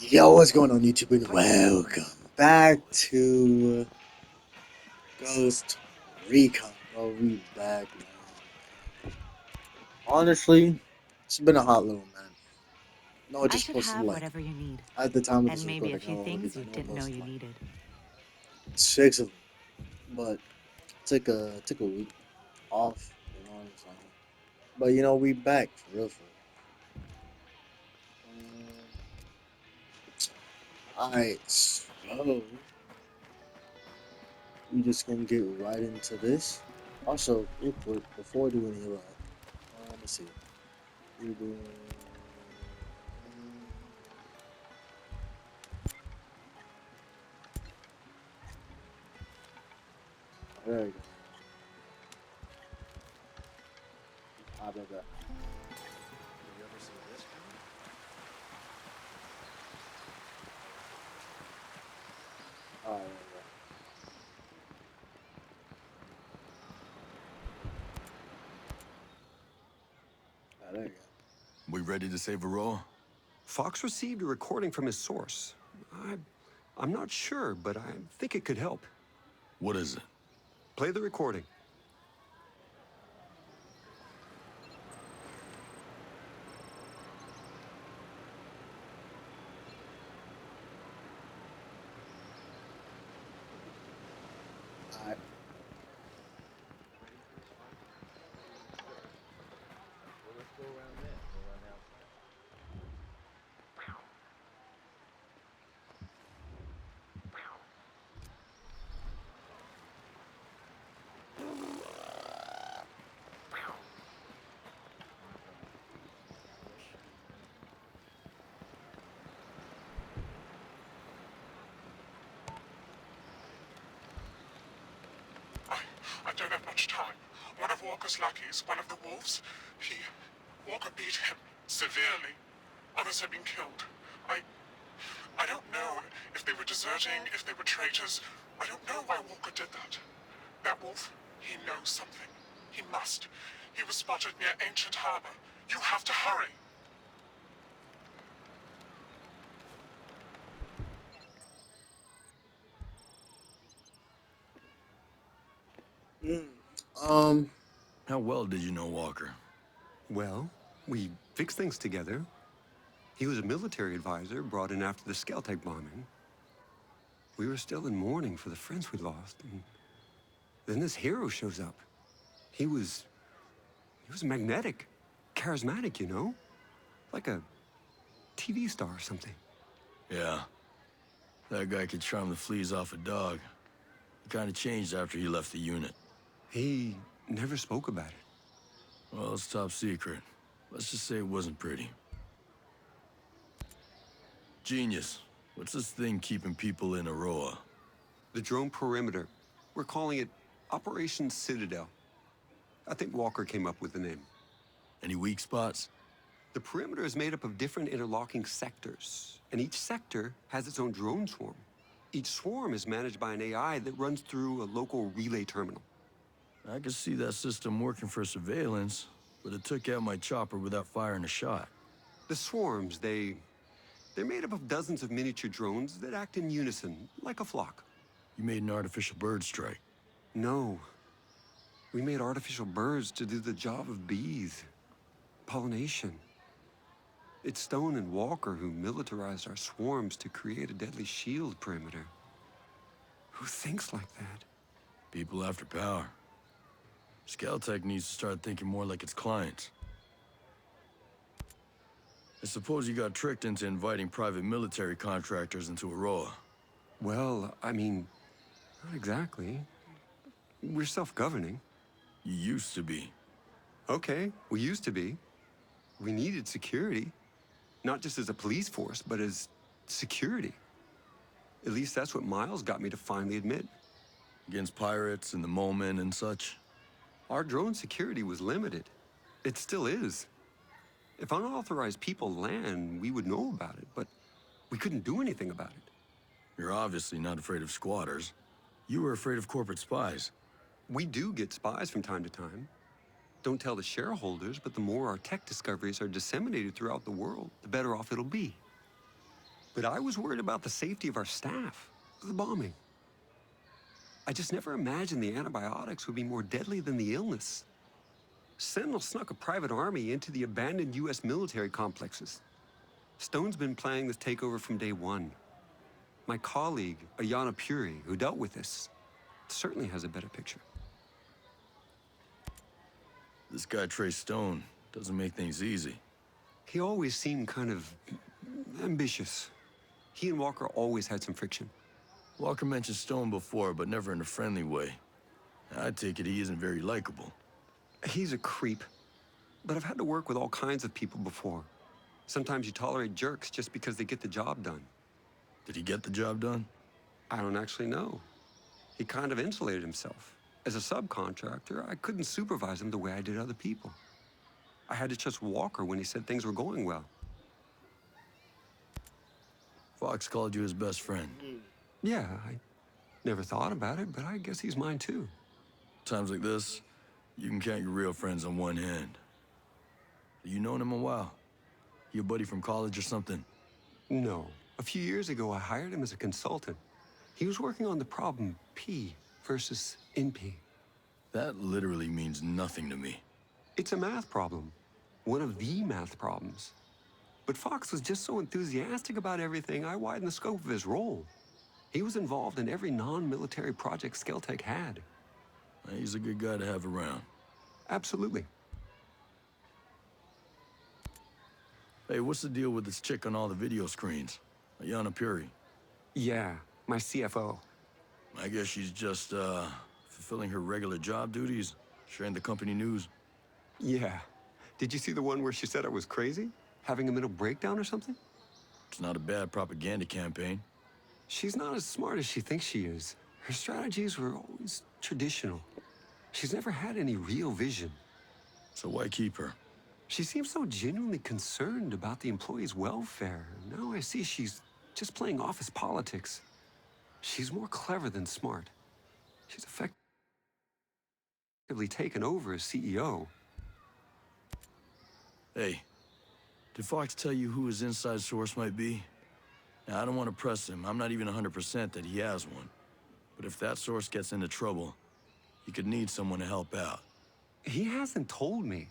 Yo, what's going on YouTube and welcome back to Ghost Recon, bro. We back, man. Honestly, it's been a hot little man. I know it's I just should supposed to have like whatever you need. at the time of this And maybe a recording. few things you I know didn't know most you like needed. 6 of them, but took a week off. You know what I'm saying? But we back for real, for real. Alright, so we just gonna get right into this. Also, real quick, before I do any of that, let's see. We're doing. There you go. Ah, bet that. You ever see this coming? Ah, there you go. Ah, there you go. We ready to save Aurora? Fox received a recording from his source. I, I'm not sure, but I think it could help. What is it? Play the recording. Alright. Ready for this fight? Sure. Well, let's go around then. We'll run outside. My God. I wish. I, I don't have much time. One of Walker's lackeys, one of the wolves, Walker beat him severely. Others have been killed. I, I don't know if they were deserting, if they were traitors. I don't know why Walker did that. That wolf, he knows something. He must. He was spotted near Ancient Harbor. You have to hurry. Mm. Um. How well did you know Walker? Well, we fixed things together. He was a military advisor brought in after the Skeltec bombing. We were still in mourning for the friends we lost, and then this hero shows up. He was... he was magnetic, charismatic, you know? Like a TV star or something. Yeah. That guy could charm the fleas off a dog. He kind of changed after he left the unit. He never spoke about it. Well, it's top secret. Let's just say it wasn't pretty. Genius. What's this thing keeping people in Aroa? The drone perimeter. We're calling it Operation Citadel. I think Walker came up with the name. Any weak spots? The perimeter is made up of different interlocking sectors, and each sector has its own drone swarm. Each swarm is managed by an AI that runs through a local relay terminal. I could see that system working for surveillance, but it took out my chopper without firing a shot. The swarms, they're made up of dozens of miniature drones that act in unison, like a flock. You made an artificial bird strike. No, we made artificial birds to do the job of bees. Pollination. It's Stone and Walker who militarized our swarms to create a deadly shield perimeter. Who thinks like that? People after power. Skeltec needs to start thinking more like its clients. I suppose you got tricked into inviting private military contractors into Aroa. Well, I mean, not exactly. We're self-governing. You used to be. Okay, we used to be. We needed security. Not just as a police force, but as security. At least that's what Miles got me to finally admit. Against pirates and the Molemen and such. Our drone security was limited. It still is. If unauthorized people land, we would know about it, but we couldn't do anything about it. You're obviously not afraid of squatters. You were afraid of corporate spies. We do get spies from time to time. Don't tell the shareholders, but the more our tech discoveries are disseminated throughout the world, the better off it'll be. But I was worried about the safety of our staff, the bombing. I just never imagined the antibiotics would be more deadly than the illness. Sentinel snuck a private army into the abandoned U.S. military complexes. Stone's been planning this takeover from day one. My colleague, Ayana Puri, who dealt with this, certainly has a better picture. This guy, Trey Stone, doesn't make things easy. He always seemed kind of ambitious. He and Walker always had some friction. Walker mentioned Stone before, but never in a friendly way. I take it he isn't very likable. He's a creep, but I've had to work with all kinds of people before. Sometimes you tolerate jerks just because they get the job done. Did he get the job done? I don't actually know. He kind of insulated himself. As a subcontractor, I couldn't supervise him the way I did other people. I had to trust Walker when he said things were going well. Fox called you his best friend. Yeah, I never thought about it, but I guess he's mine too. Times like this, you can count your real friends on one hand. You known him a while? Your buddy from college or something? No. A few years ago, I hired him as a consultant. He was working on the problem P versus NP. That literally means nothing to me. It's a math problem. One of the math problems. But Fox was just so enthusiastic about everything, I widened the scope of his role. He was involved in every non-military project Skeltec had. He's a good guy to have around. Absolutely. Hey, what's the deal with this chick on all the video screens? Ayana Puri. Yeah, my CFO. I guess she's just, fulfilling her regular job duties, sharing the company news. Yeah. Did you see the one where she said I was crazy? Having a mental breakdown or something? It's not a bad propaganda campaign. She's not as smart as she thinks she is. Her strategies were always traditional. She's never had any real vision. So why keep her? She seems so genuinely concerned about the employees' welfare. Now I see she's just playing office politics. She's more clever than smart. She's effectively taken over as CEO. Hey, did Fox tell you who his inside source might be? Now, I don't want to press him. I'm not even 100% that he has one. But if that source gets into trouble, he could need someone to help out. He hasn't told me,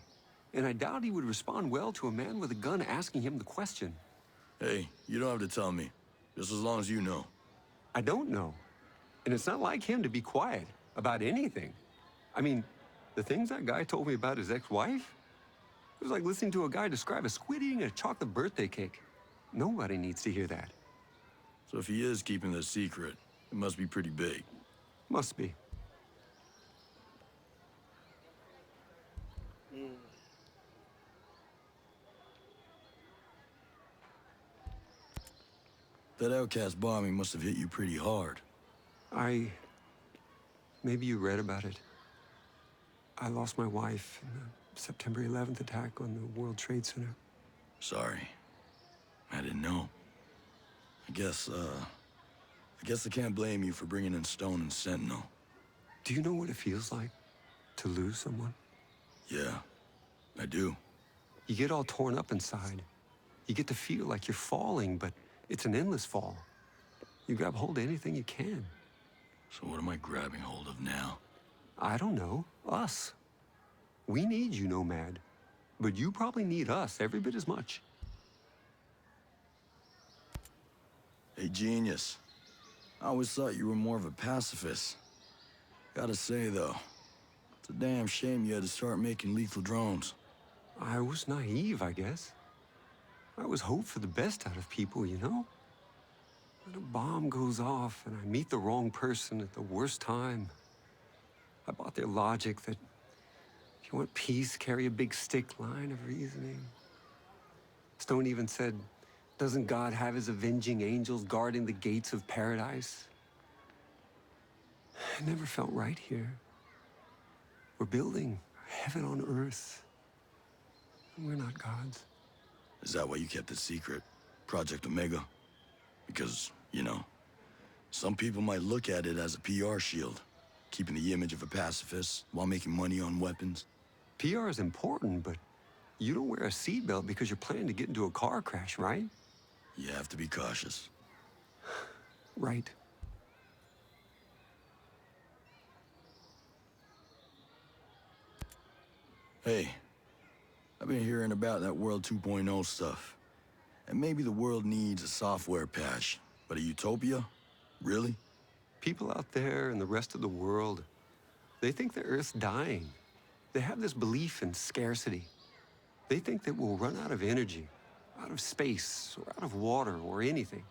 and I doubt he would respond well to a man with a gun asking him the question. Hey, you don't have to tell me, just as long as you know. I don't know. And it's not like him to be quiet about anything. I mean, the things that guy told me about his ex-wife, it was like listening to a guy describe a squid eating a chocolate birthday cake. Nobody needs to hear that. So if he is keeping this secret, it must be pretty big. Must be. That outcast bombing must have hit you pretty hard. Maybe you read about it. I lost my wife in the September 11th attack on the World Trade Center. Sorry. I didn't know. I guess I can't blame you for bringing in Stone and Sentinel. Do you know what it feels like to lose someone? Yeah, I do. You get all torn up inside. You get to feel like you're falling, but it's an endless fall. You grab hold of anything you can. So what am I grabbing hold of now? I don't know. Us. We need you, Nomad. But you probably need us every bit as much. Hey, genius. I always thought you were more of a pacifist. Gotta say, though, it's a damn shame you had to start making lethal drones. I was naive, I guess. I always hoped for the best out of people, you know? When a bomb goes off and I meet the wrong person at the worst time, I bought their logic that if you want peace, carry a big stick line of reasoning. Stone even said, doesn't God have his avenging angels guarding the gates of paradise? It never felt right here. We're building heaven on earth. And we're not gods. Is that why you kept it secret? Project Omega? Because, you know, some people might look at it as a PR shield, keeping the image of a pacifist while making money on weapons. PR is important, but you don't wear a seatbelt because you're planning to get into a car crash, right? You have to be cautious. Right. Hey, I've been hearing about that World 2.0 stuff. And maybe the world needs a software patch. But a utopia? Really? People out there in the rest of the world, they think the Earth's dying. They have this belief in scarcity. They think that we'll run out of energy, out of space, or out of water, or anything.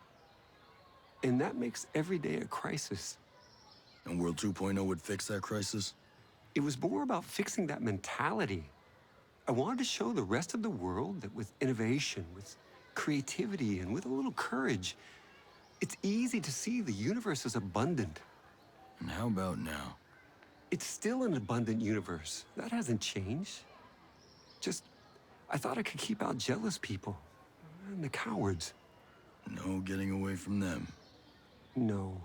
And that makes every day a crisis. And World 2.0 would fix that crisis? It was more about fixing that mentality. I wanted to show the rest of the world that with innovation, with creativity, and with a little courage, it's easy to see the universe is abundant. And how about now? It's still an abundant universe. That hasn't changed. Just, I thought I could keep out jealous people and the cowards. No getting away from them. No,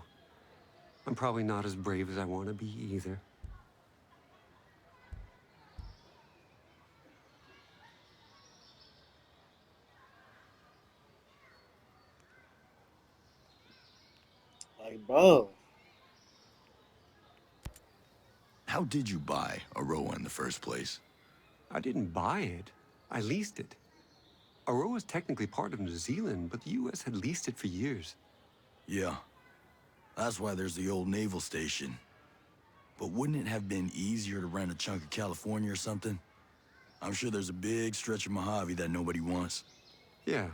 I'm probably not as brave as I want to be either. Like, bro, How did you buy Aroa in the first place? I didn't buy it. I leased it. Aroa is technically part of New Zealand, but the US had leased it for years. Yeah. That's why there's the old naval station. But wouldn't it have been easier to rent a chunk of California or something? I'm sure there's a big stretch of Mojave that nobody wants. Yeah.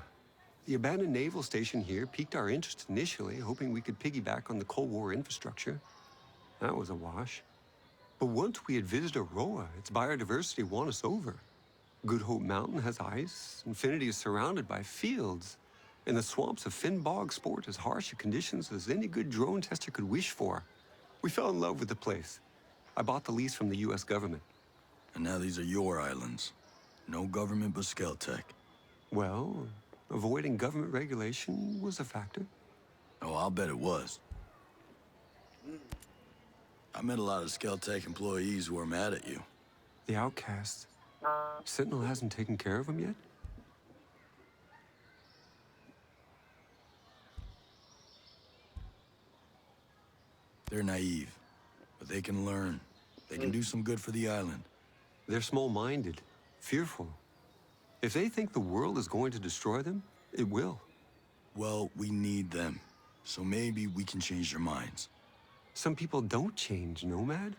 The abandoned naval station here piqued our interest initially, hoping we could piggyback on the Cold War infrastructure. That was a wash. But once we had visited Aroa, its biodiversity won us over. Good Hope Mountain has ice, Infinity is surrounded by fields, and the swamps of Finn Bog sport as harsh a conditions as any good drone tester could wish for. We fell in love with the place. I bought the lease from the US government. And now these are your islands. No government but Skeltech. Well, avoiding government regulation was a factor. Oh, I'll bet it was. I met a lot of Skeltech employees who are mad at you. The outcasts. Sentinel hasn't taken care of them yet? They're naive, but they can learn. They can do some good for the island. They're small-minded, fearful. If they think the world is going to destroy them, it will. Well, we need them, so maybe we can change their minds. Some people don't change, Nomad.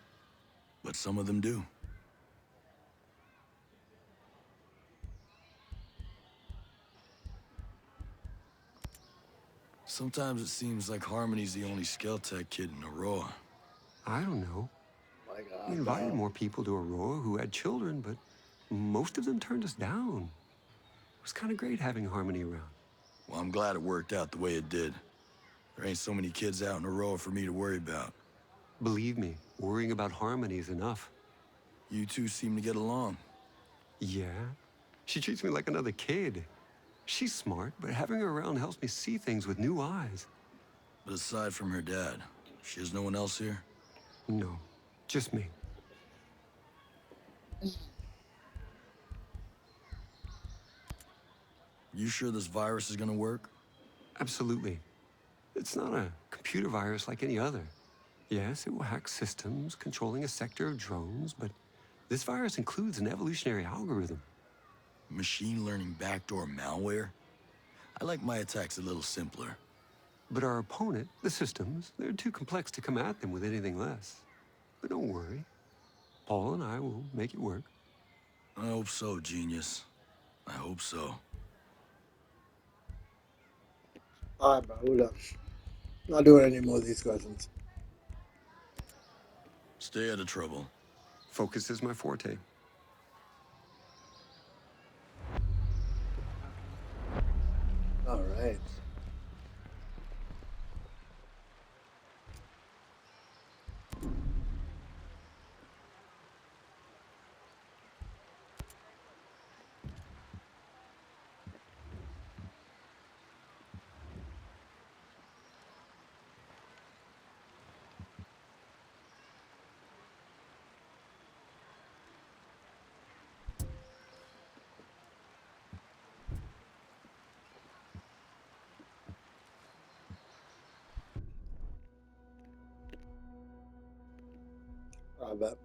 But some of them do. Sometimes it seems like Harmony's the only Skeltech kid in Aurora. I don't know. my We God, invited bro. more people to Aurora who had children, but most of them turned us down. It was kind of great having Harmony around. Well, I'm glad it worked out the way it did. There ain't so many kids out in Aurora for me to worry about. Believe me, worrying about Harmony is enough. You two seem to get along. Yeah? She treats me like another kid. She's smart, but having her around helps me see things with new eyes. But aside from her dad, she has no one else here? No, just me. You sure this virus is gonna work? Absolutely. It's not a computer virus like any other. Yes, it will hack systems, controlling a sector of drones, but this virus includes an evolutionary algorithm. Machine learning backdoor malware? I like my attacks a little simpler. But our opponent, the systems, they're too complex to come at them with anything less. But don't worry. Paul and I will make it work. I hope so, genius. I hope so. Alright, bro, hold up. Not doing any more of these questions. Stay out of trouble. Focus is my forte. Alright. My bad.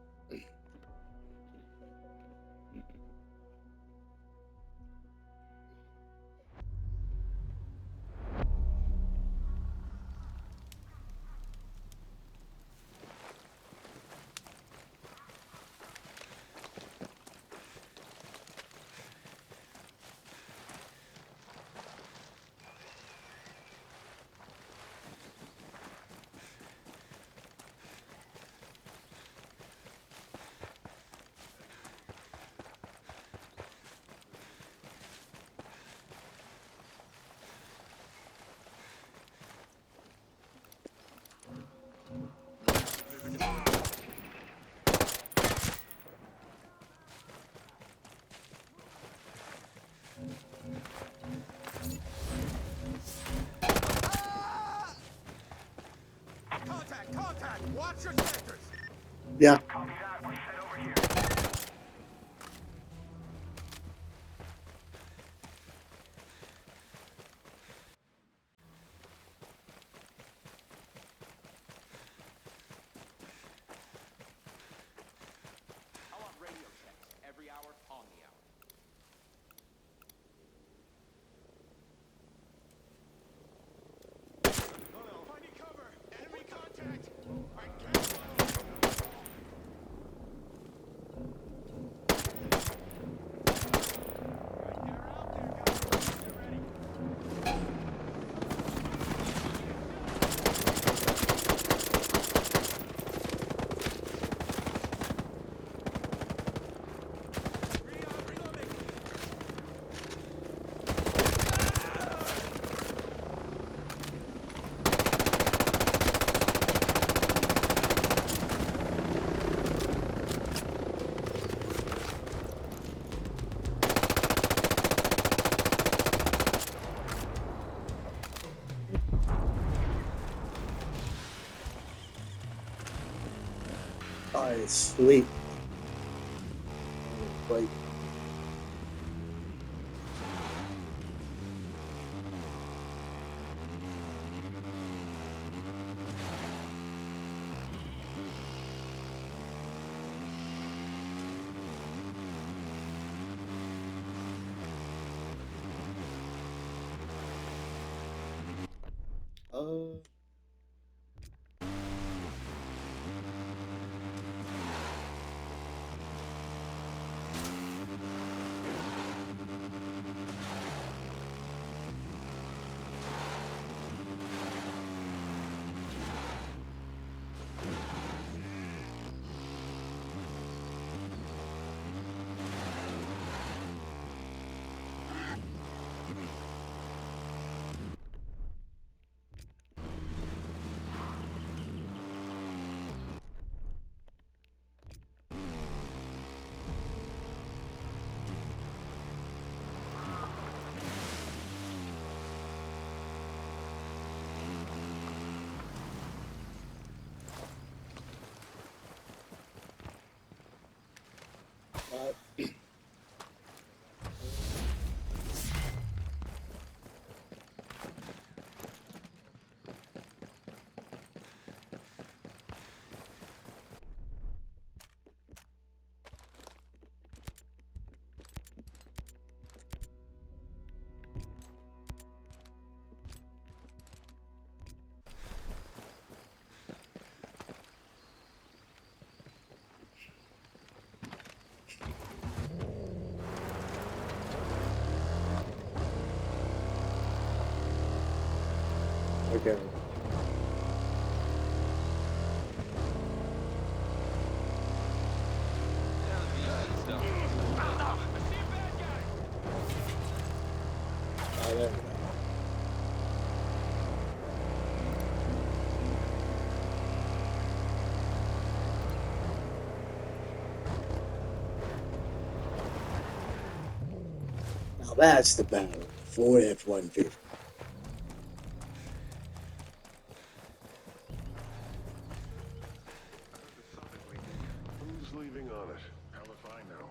Contact! Contact! Watch your sectors! Yeah. I want radio checks every hour on the hour. Finding cover! Enemy contact! I can't follow! Get her out there, guys! Get ready! Reloading! I sleep. Like, uh, okay. There we go. Now that's the battle. Ford F-150. Who's leaving on it? Hell if I know.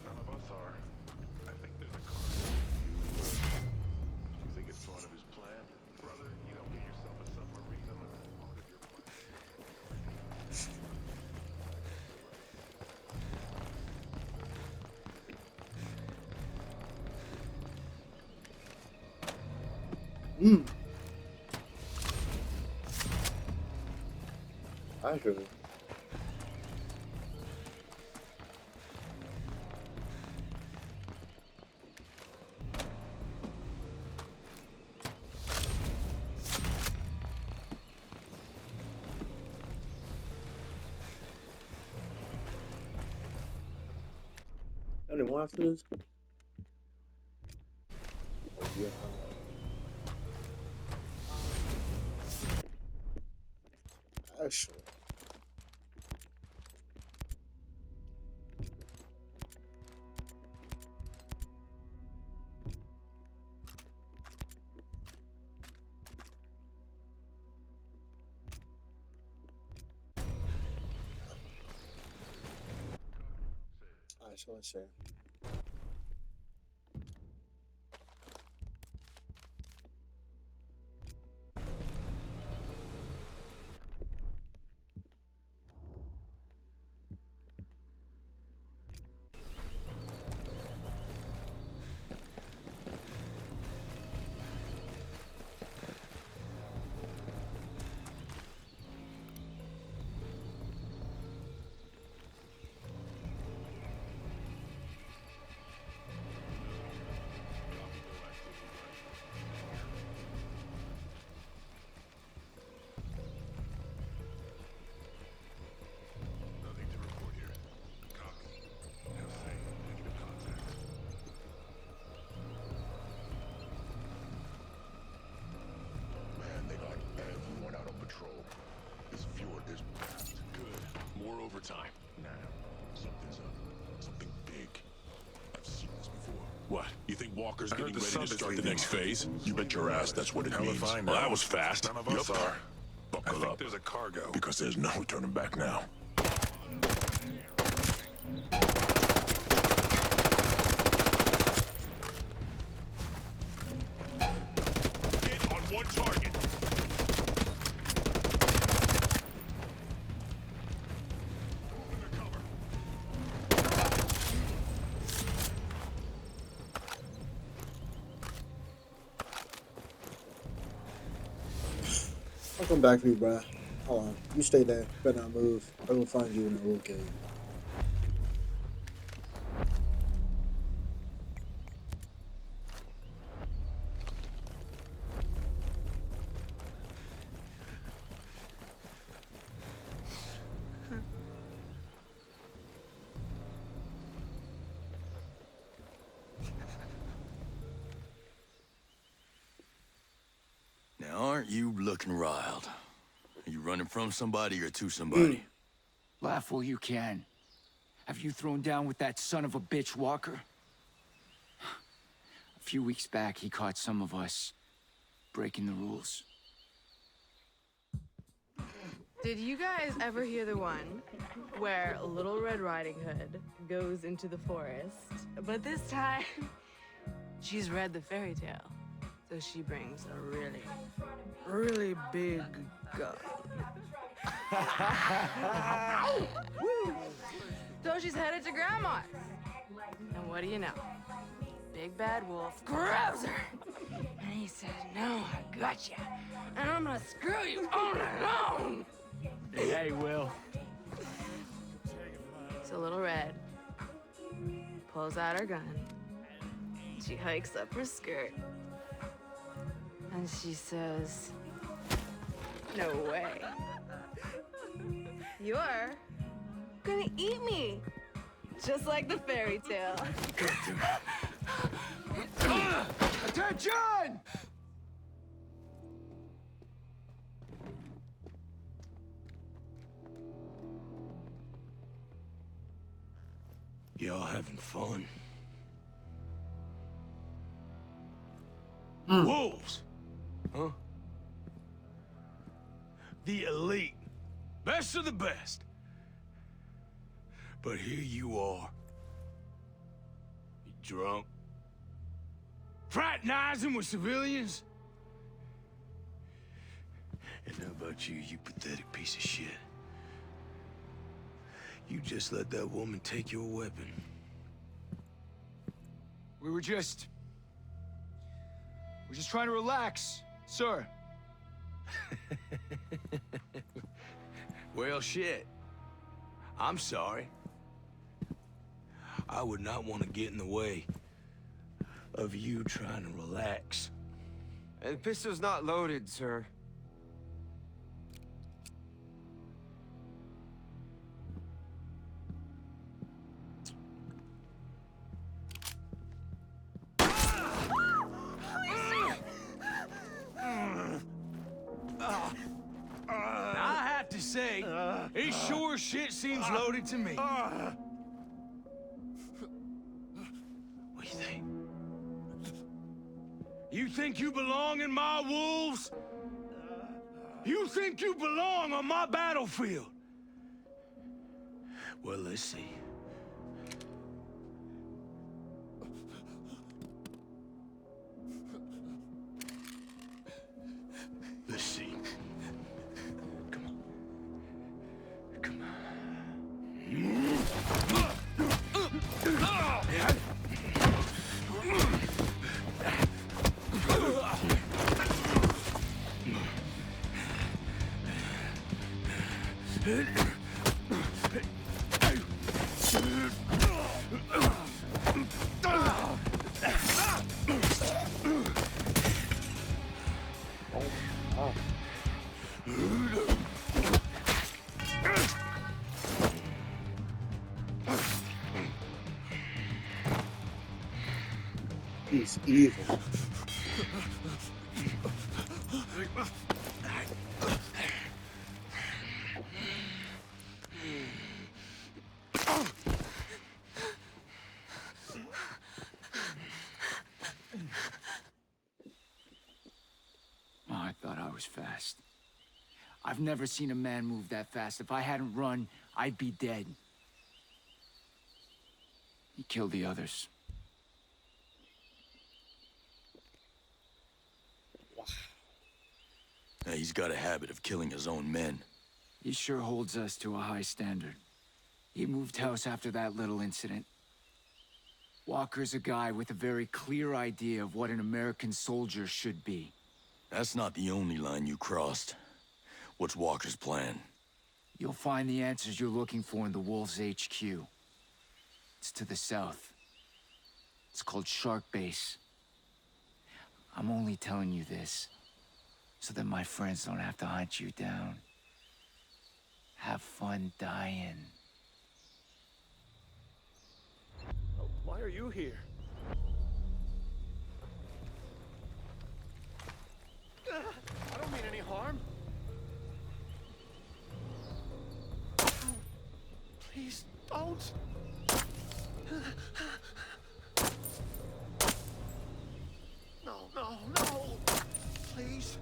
None of us are. I think there's a car. Do you think it's part of his plan? Brother, you don't get yourself a submarine unless it's part of your plan. Mm. Actually. Only one after this? Oh, yeah. Actually. Alright, so let's see. Nothing to report here. Copy. FC, negative contact. Man, they got everyone out on patrol. This fjord is packed. Good. More overtime. Nah, something's up. Something big. I've seen this before. What? You think Walker's getting ready to start the next phase? You bet your ass that's what it means. Well, that was fast. None of us are. Buckle up. There's a cargo. Because there's no turning back now. Hit on one target. Moving to cover. I'll come back for you, bro. Hold on. You stay there. Better not move. I will find you in the little cave. Now, aren't you looking riled? Are you running from somebody or to somebody? Laugh while you can. Have you thrown down with that son of a bitch Walker? A few weeks back, he caught some of us breaking the rules. Did you guys ever hear the one where Little Red Riding Hood goes into the forest, but this time she's read the fairy tale, so she brings a really, really big gun. So she's headed to Grandma's. And what do you know? Big bad wolf grabs her. And he says, no, I got you. And I'm gonna screw you all alone. Hey, Will. So Little Red pulls out her gun. She hikes up her skirt. And she says, no way. You're gonna eat me. Just like the fairy tale. Attention! Y'all having fun? Wolves! Huh? The elite. Best of the best. But here you are. You drunk? Fraternizing with civilians? And how about you, you pathetic piece of shit? You just let that woman take your weapon. We're just trying to relax. Sir. Well, shit. I'm sorry. I would not want to get in the way of you trying to relax. And the pistol's not loaded, sir. I have to say, it sure as shit seems loaded to me. What do you think? You think you belong in my wolves? You think you belong on my battlefield? Well, let's see. Let's see. Come on. Come He's evil. Oh, I thought I was fast. I've never seen a man move that fast. If I hadn't run, I'd be dead. He killed the others. He's got a habit of killing his own men. He sure holds us to a high standard. He moved house after that little incident. Walker's a guy with a very clear idea of what an American soldier should be. That's not the only line you crossed. What's Walker's plan? You'll find the answers you're looking for in the Wolves HQ. It's to the south. It's called Shark Base. I'm only telling you this so that my friends don't have to hunt you down. Have fun dying. Why are you here? I don't mean any harm. Please don't. No, no, no. Please.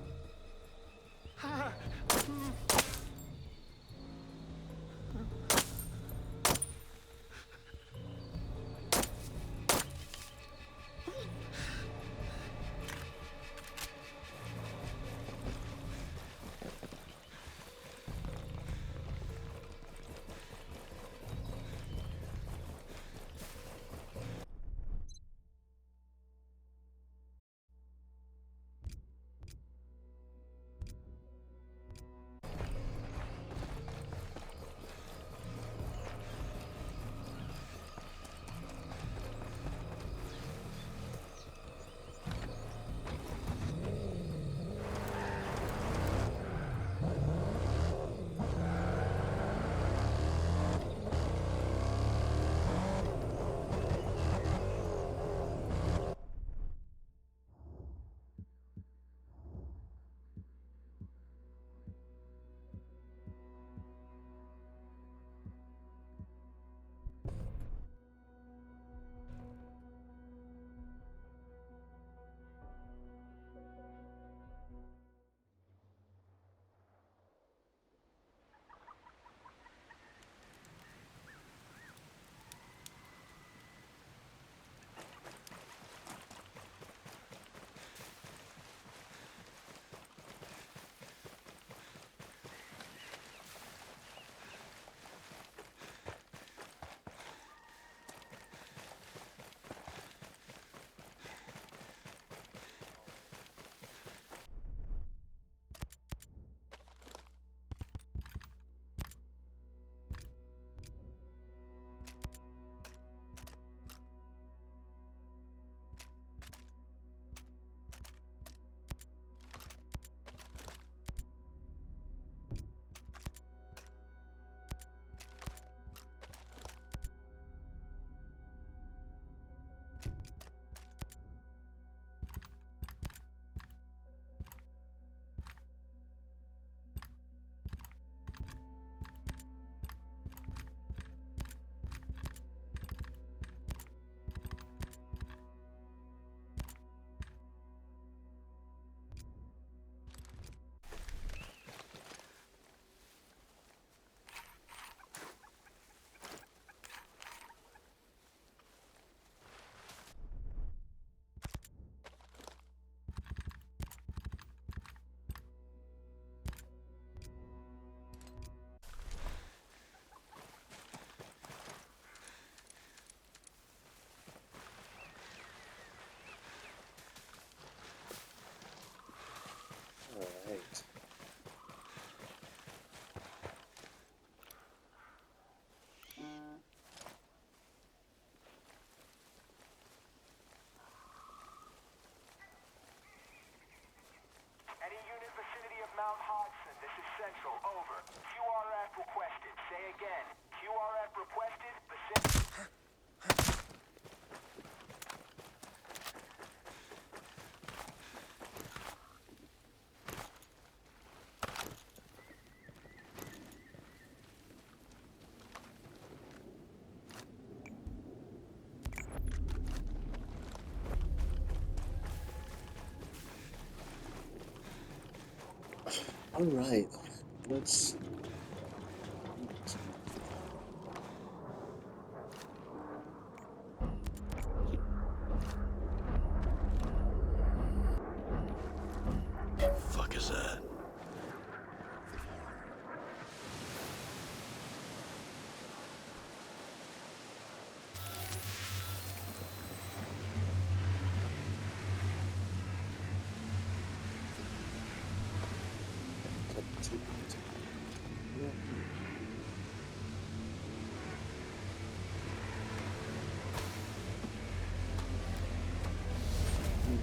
Mount Hodgson, this is Central, over. QRF requested. Say again. QRF requested, Pacific. All right, let's. Fuck is that?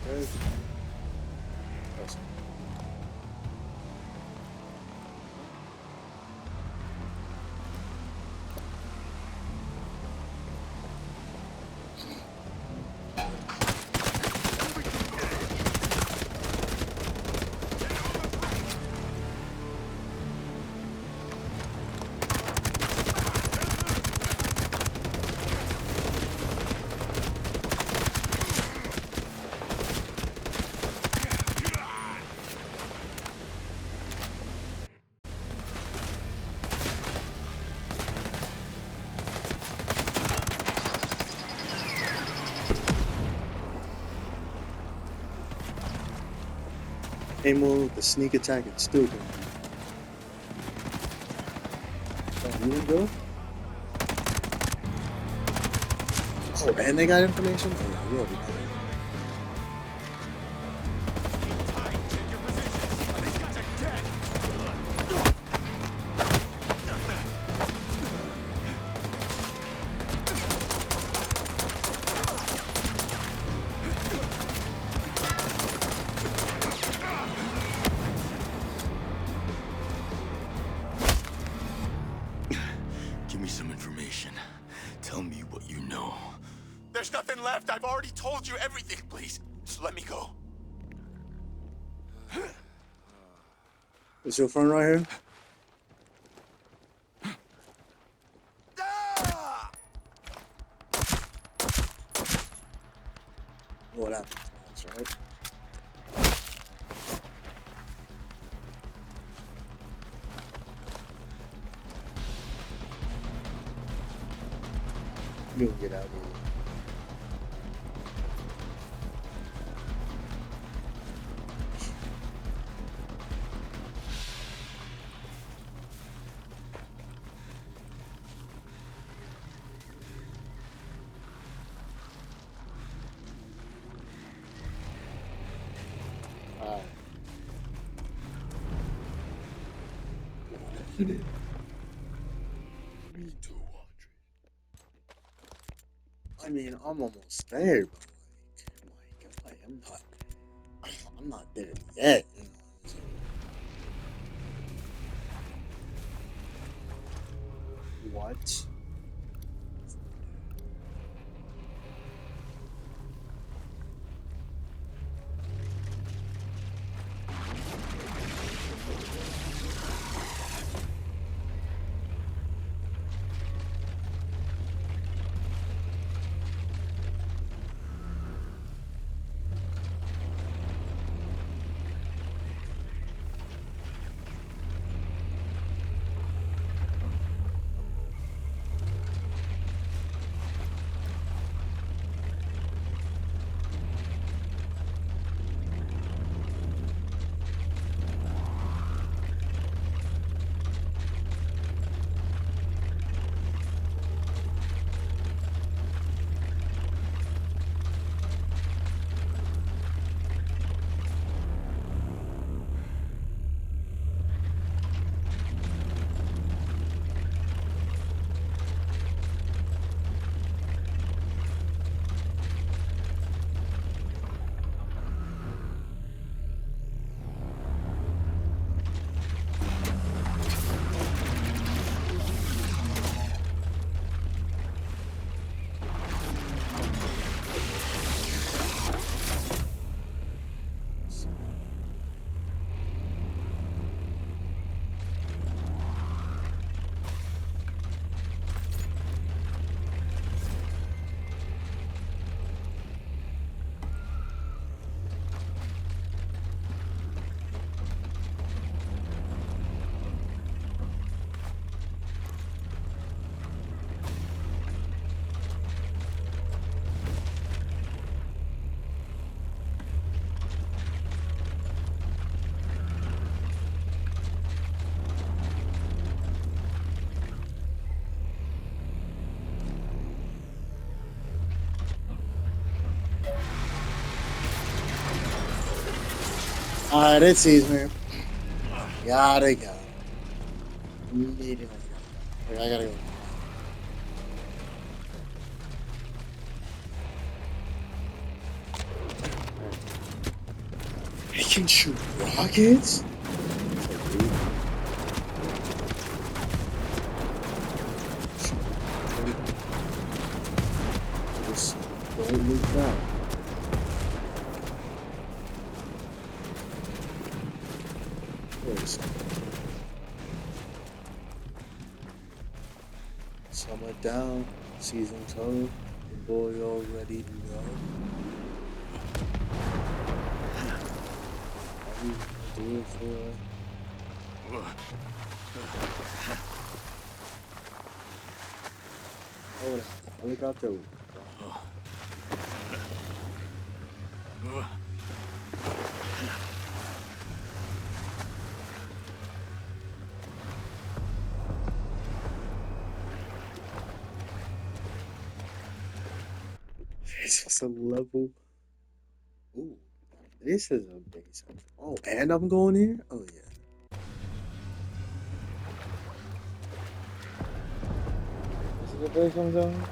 Okay. Amo, the sneak attack is stupid. Oh, you go? Oh, and they got information? Oh, yeah, we already got it. Give me some information. Tell me what you know. There's nothing left. I've already told you everything. Please, just let me go. Is your friend right here? Oh, that makes sense, right? You can get out of here. Me too, Audrey. I mean, I'm almost there, but I'm not there yet. You know, so. What? Alright, it sees me. Gotta go. Immediately gotta go. I gotta go. He can shoot rockets? Just don't look back. Summer down, season's over, the boy all ready to go. All you gonna do it for? Oh, helicopter. This is a level. Ooh, this is a base. Oh, and I'm going here? Oh, yeah. This is the place I'm going?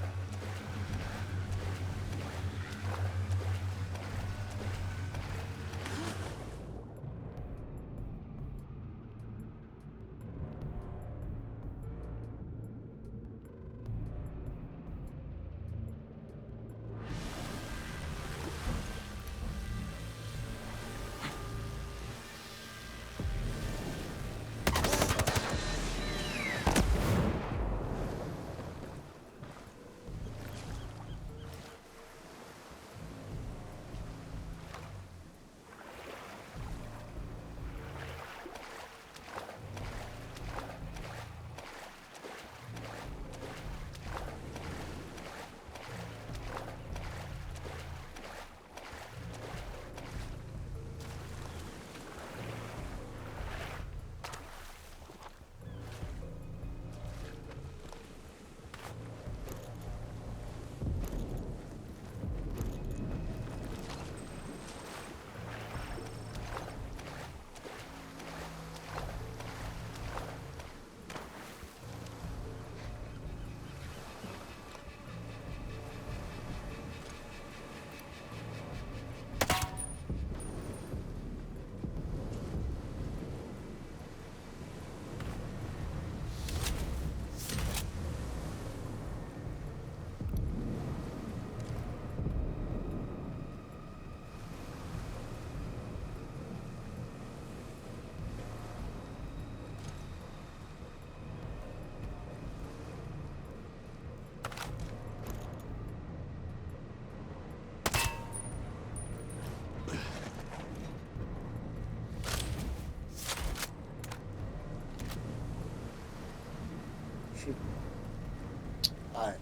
Alright.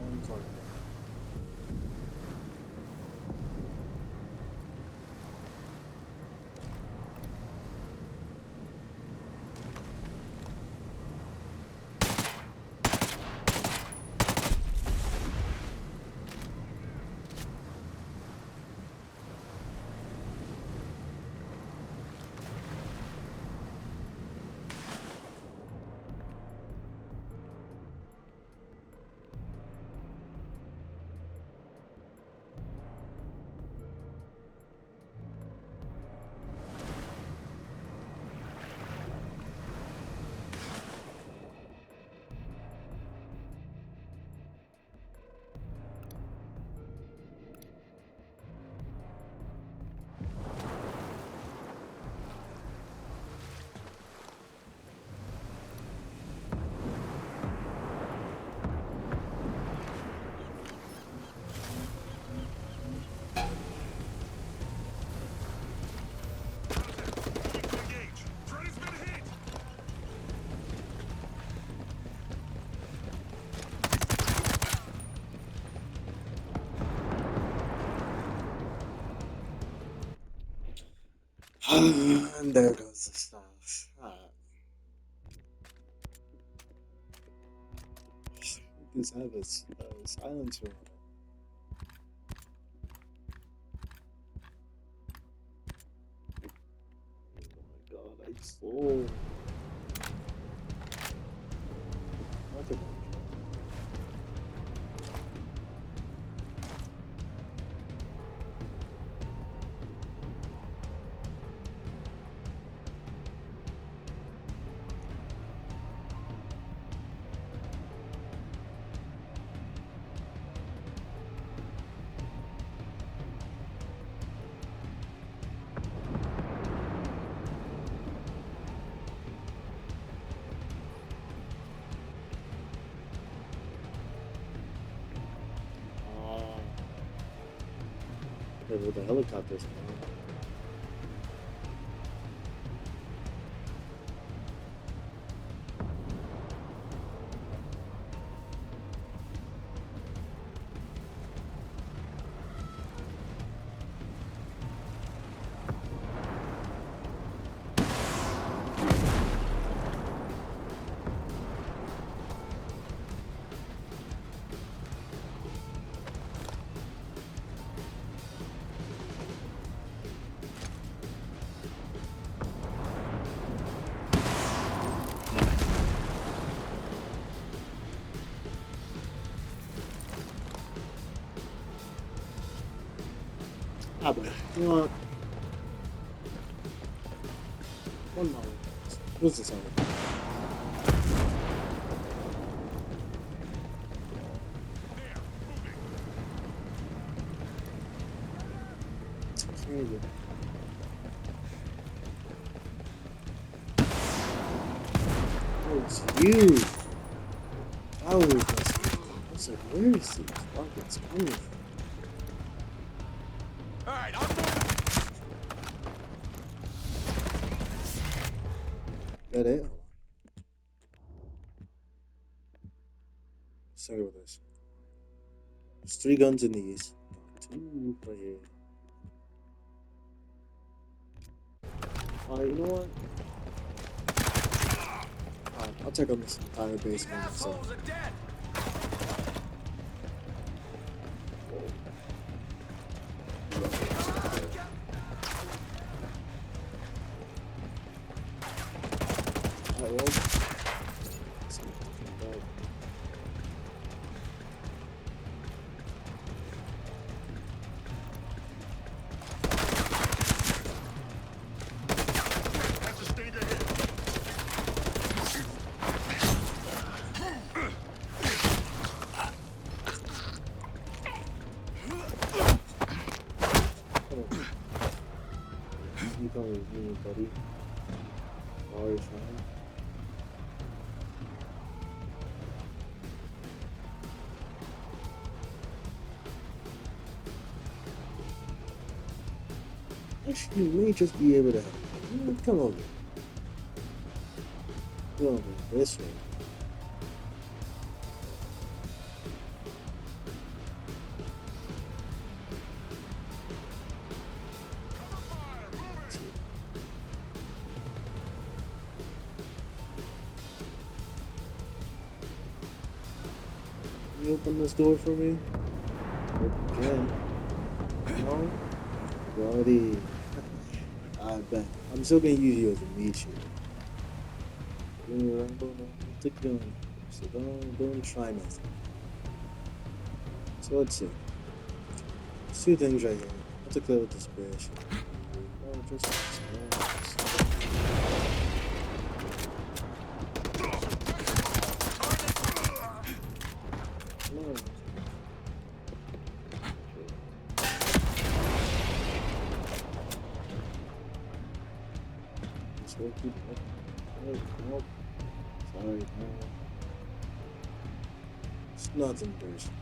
I'm going. And there goes the stuff. This have a silencer on it. It's oh. Okay. With the helicopters. Ah, but you know what? One more. What's this on? Oh, it's you. I was like, where is these rockets coming from? Alright, I'm moving. That it? Hold on. Let's with this. There's 3 guns in these. 2 right here. Alright, you know what? Alright, I'll check on this entire base by myself. Assholes are dead. Alright, well. Let's see. Right. That's a stage ahead. Come on. You come with me, buddy. Always trying. Actually, you may just be able to help. Come over. Come over this way. Can you open this door for me? Okay. No? Buddy. I bet. I'm still gonna use you as a meat shield. What's it doing? So don't try nothing. So let's see. There's 2 things right here. Let's clear with this bridge. Oh, just no. So keep it. Nope. Sorry, no. It's nothing personal.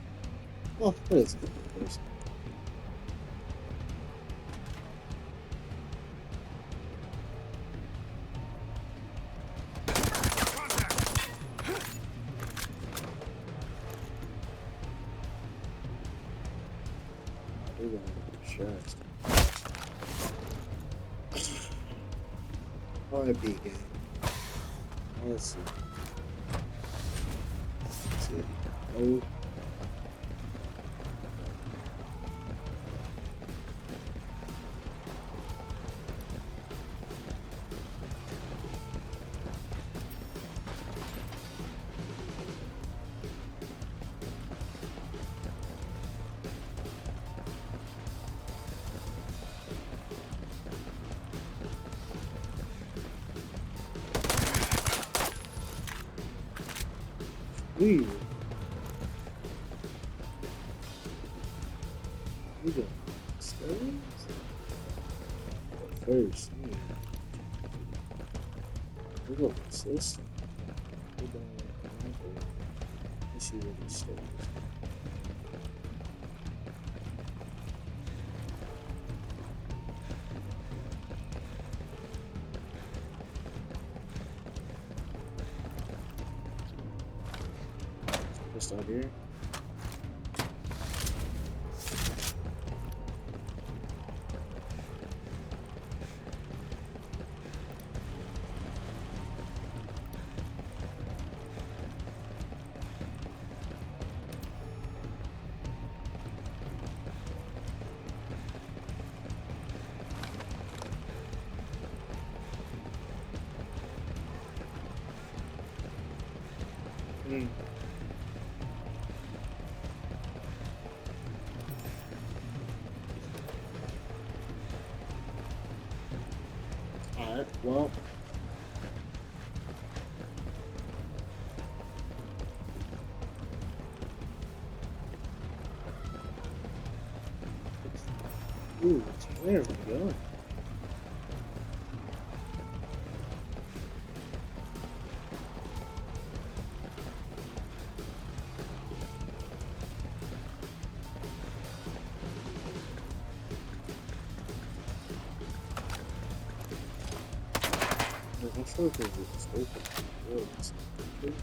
Oh, it is nothing personal. We're gonna get shots. RIP game. Let's see. Let's see. Oh. We go upstairs first. We go assist. We go. Let's see what it says. Just out here. Alright, well. Ooh, where are we going? I'm sure because it's open. Oh, it's open.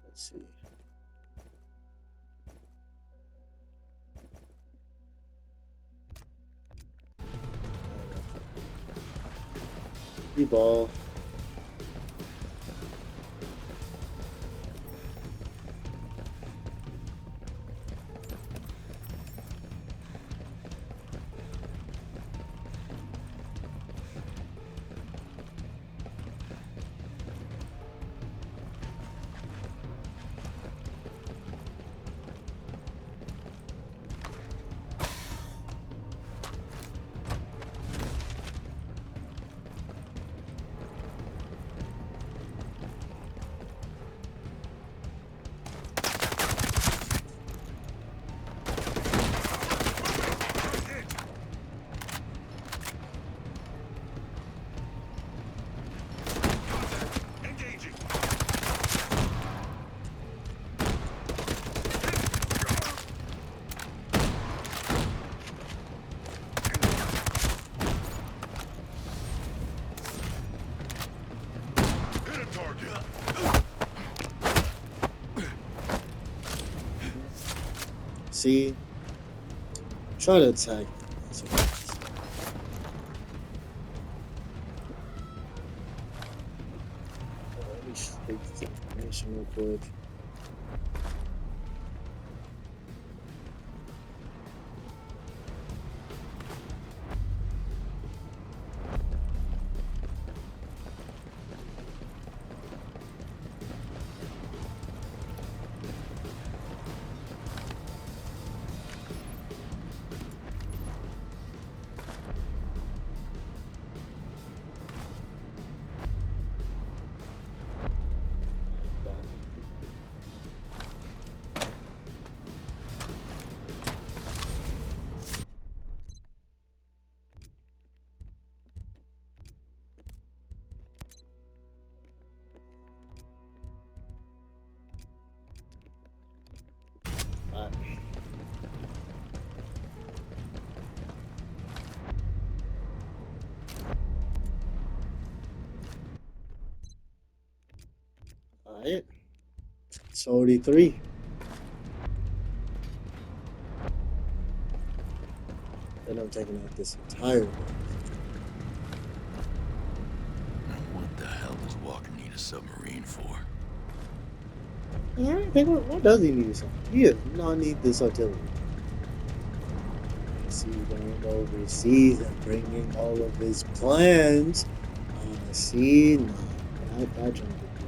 Let's see. Ball. See? Try to attack. So, let me just take this information real quick. Alright. It's already 3. Then I'm taking out this entire one. What the hell does Walker need a submarine for? Alright, what does he need something? He does not need this artillery. See, going overseas and bringing all of his plans on the sea. No, that junk would be.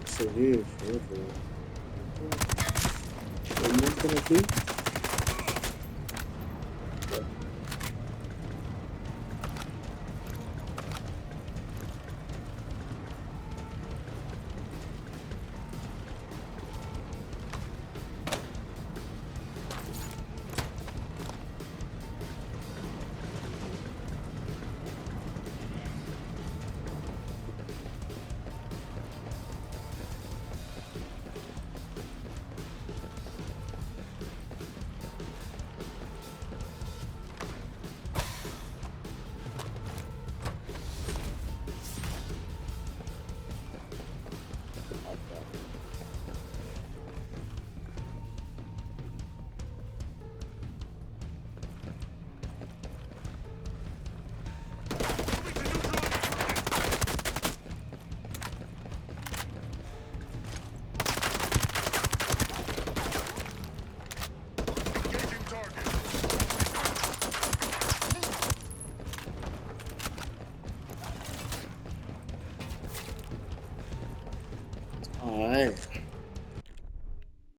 So here, careful. What are you gonna do? Alright.